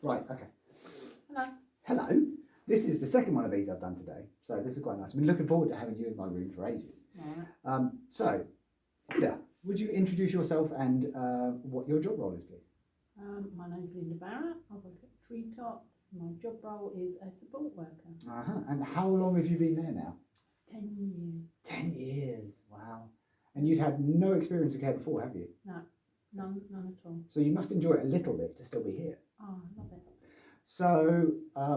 Right, okay. Hello. Hello. This is the second one of these I've done today, so this is quite nice. I've been looking forward to having you in my room for ages. Right. So, Linda, would you introduce yourself and what your job role is, please? My name's Linda Barrett. I work at Treetops. My job role is a support worker. And how long have you been there now? 10 years. 10 years, wow. And you'd had no experience of care before, have you? No, none at all. So you must enjoy it a little bit to still be here. Oh, I love it. So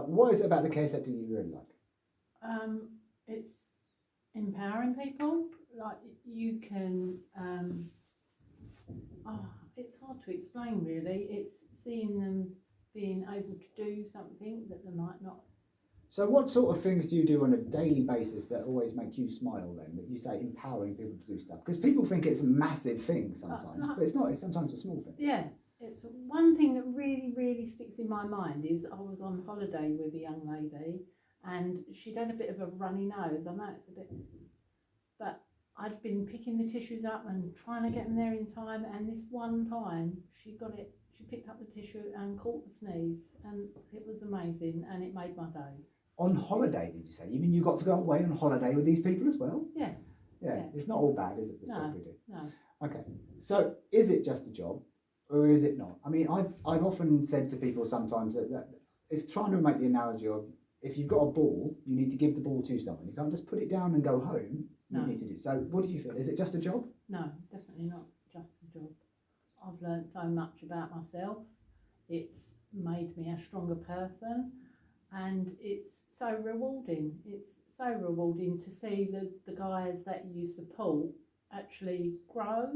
what is it about the care sector you really like? It's empowering people. Like you can, it's hard to explain really. It's seeing them being able to do something that they might not. So what sort of things do you do on a daily basis that always make you smile then, that you say empowering people to do stuff? Because people think it's a massive thing sometimes, but it's not, it's sometimes a small thing. Yeah, it's one thing that really sticks in my mind is I was on holiday with a young lady and she'd had a bit of a runny nose. I know it's a bit, but I'd been picking the tissues up and trying to get them there in time, and this one time she got it, she picked up the tissue and caught the sneeze, and it was amazing and it made my day. On holiday, did you say? You mean you got to go away on holiday with these people as well? Yeah. Yeah, it's not all bad, is it, this job we do? No. Okay, so is it just a job or is it not? I mean, I've often said to people sometimes that it's trying to make the analogy of if you've got a ball, you need to give the ball to someone. You can't just put it down and go home. No. You need to do. So what do you feel? Is it just a job? No, definitely not just a job. I've learned so much about myself. It's made me a stronger person. And it's so rewarding. It's so rewarding to see the guys that you support actually grow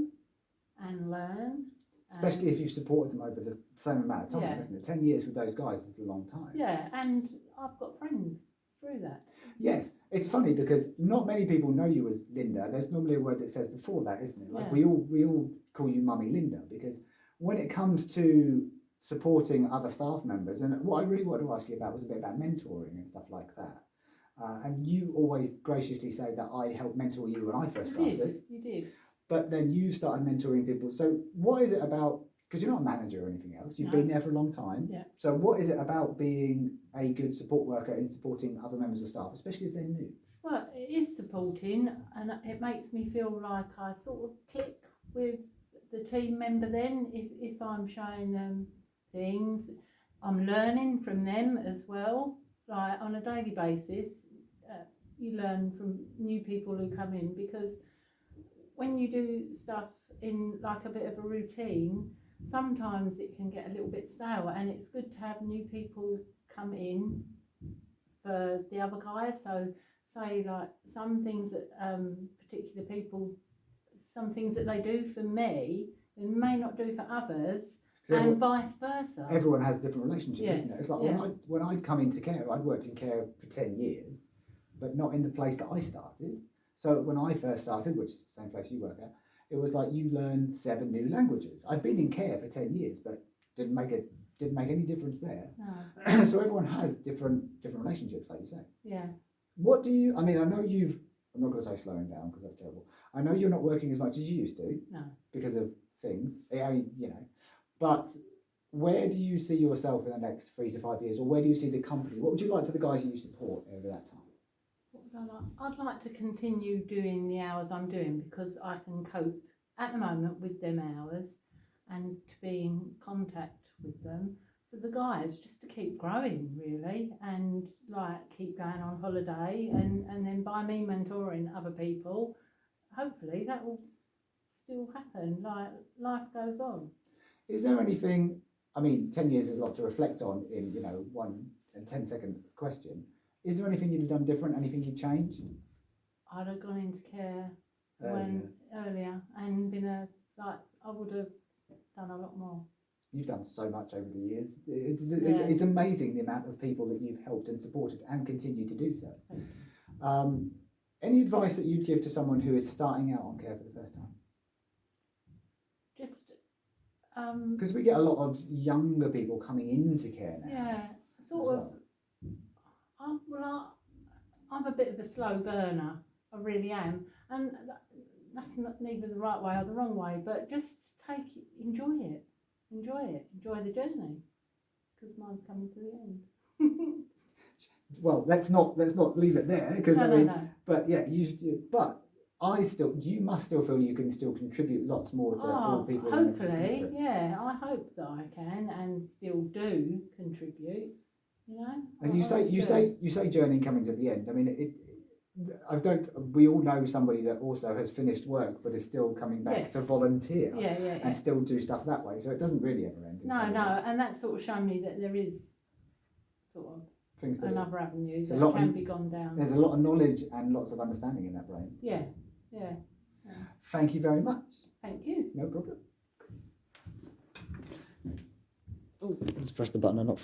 and learn. Especially if you've supported them over the same amount of time, isn't it? 10 years with those guys is a long time. Yeah, and I've got friends through that. Yes, it's funny because not many people know you as Linda. There's normally a word that says before that, isn't it? Like we all call you Mummy Linda, because when it comes to supporting other staff members, and what I really wanted to ask you about was a bit about mentoring and stuff like that. And you always graciously say that I helped mentor you when I first started. You did. But then you started mentoring people. So what is it about, because you're not a manager or anything else, you've been there for a long time. Yeah. So what is it about being a good support worker in supporting other members of staff, especially if they're new? Well, it is supporting, and it makes me feel like I sort of click with the team member then, if I'm showing them things. I'm learning from them as well, like on a daily basis. You learn from new people who come in, because when you do stuff in like a bit of a routine, sometimes it can get a little bit stale, and it's good to have new people come in for the other guys. So say like some things that particular people, some things that they do for me, they may not do for others. And vice versa. Everyone has different relationships, isn't it? It's like when I'd come into care, I'd worked in care for 10 years, but not in the place that I started. So when I first started, which is the same place you work at, it was like you learn 7 new languages. I'd been in care for 10 years, but didn't make any difference there. No. So everyone has different relationships, like you say. Yeah. What do you, I mean, I know I'm not going to say slowing down because that's terrible. I know you're not working as much as you used to. No. Because of things, but where do you see yourself in the next 3 to 5 years, or where do you see the company? What would you like for the guys you support over that time? What would I like? I'd like to continue doing the hours I'm doing, because I can cope at the moment with them hours, and to be in contact with them. For the guys, just to keep growing really, and like keep going on holiday, and then by me mentoring other people, hopefully that will still happen. Like life goes on. Is there anything, I mean, 10 years is a lot to reflect on in, 1 and 10-second question. Is there anything you'd have done different, anything you'd change? I'd have gone into care earlier and been I would have done a lot more. You've done so much over the years. It's amazing the amount of people that you've helped and supported and continue to do so. Any advice that you'd give to someone who is starting out on care for the first time? Just because we get a lot of younger people coming into care now. Yeah, sort of. I'm a bit of a slow burner. I really am, and that's not neither the right way or the wrong way. But just enjoy it, enjoy the journey. Because my time's coming to the end. Well, let's not leave it there because No. but yeah, you must still feel you can still contribute lots more to all people. Hopefully, yeah, I hope that I can and still do contribute. You know. As you say, journey coming to the end. I mean, we all know somebody that also has finished work but is still coming back to volunteer and still do stuff that way. So it doesn't really ever end. No, and that's sort of shown me that there is sort of things to another avenue It's that can be gone down. There's a lot of knowledge and lots of understanding in that brain. Yeah. Thank you very much. Thank you. No problem. Oh, let's press the button and not